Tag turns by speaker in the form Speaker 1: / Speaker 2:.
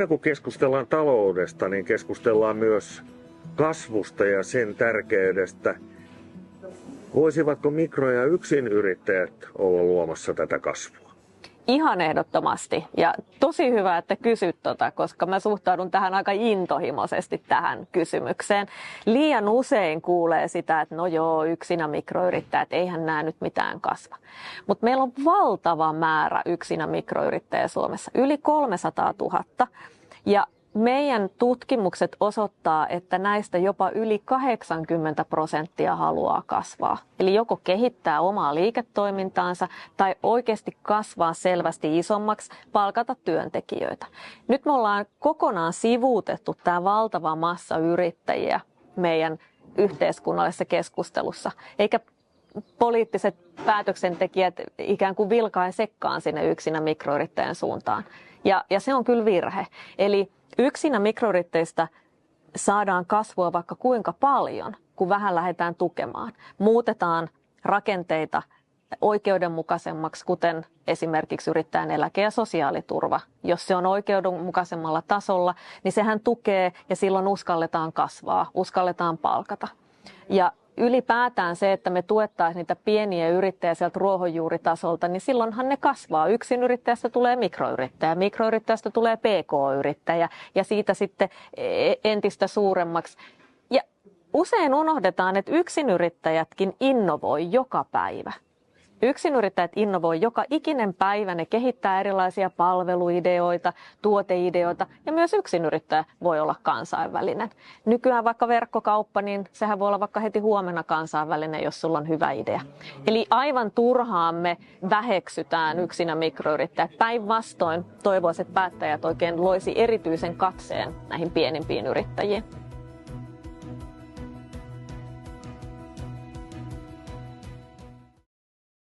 Speaker 1: aina kun keskustellaan taloudesta, niin keskustellaan myös kasvusta ja sen tärkeydestä. Voisivatko mikro- ja yksinyrittäjät olla luomassa tätä kasvua?
Speaker 2: Ihan ehdottomasti. Ja tosi hyvä, että kysyt koska mä suhtaudun tähän aika intohimoisesti tähän kysymykseen. Liian usein kuulee sitä, että no joo, yksinä mikroyrittäjät, eihän nämä nyt mitään kasva. Mutta meillä on valtava määrä yksinä mikroyrittäjä Suomessa, yli 300 000. Ja meidän tutkimukset osoittaa, että näistä jopa yli 80% haluaa kasvaa. Eli joko kehittää omaa liiketoimintaansa tai oikeasti kasvaa selvästi isommaksi, palkata työntekijöitä. Nyt me ollaan kokonaan sivuutettu tämä valtava massa yrittäjiä meidän yhteiskunnallisessa keskustelussa, eikä poliittiset päätöksentekijät ikään kuin vilkain sekkaan sinne yksinä mikroyrittäjän suuntaan. Ja se on kyllä virhe. Eli yksinä mikroyrittäjistä saadaan kasvua vaikka kuinka paljon, kun vähän lähdetään tukemaan. Muutetaan rakenteita oikeudenmukaisemmaksi, kuten esimerkiksi yrittäjän eläke- ja sosiaaliturva. Jos se on oikeudenmukaisemmalla tasolla, niin sehän tukee ja silloin uskalletaan kasvaa, uskalletaan palkata. Ja ylipäätään se, että me tuettaisiin niitä pieniä yrittäjiä sieltä ruohonjuuritasolta, niin silloinhan ne kasvaa. Yksinyrittäjästä tulee mikroyrittäjä, mikroyrittäjästä tulee PK-yrittäjä ja siitä sitten entistä suuremmaksi. Ja usein unohdetaan, että yksinyrittäjätkin innovoi joka päivä. Yksinyrittäjät innovoi joka ikinen päivä, ne kehittää erilaisia palveluideoita, tuoteideoita ja myös yksinyrittäjä voi olla kansainvälinen. Nykyään vaikka verkkokauppa, niin sehän voi olla vaikka heti huomenna kansainvälinen, jos sulla on hyvä idea. Eli aivan turhaan me väheksytään yksinä mikroyrittäjät. Päinvastoin toivoisin, että päättäjät oikein loisi erityisen katseen näihin pienimpiin yrittäjiin.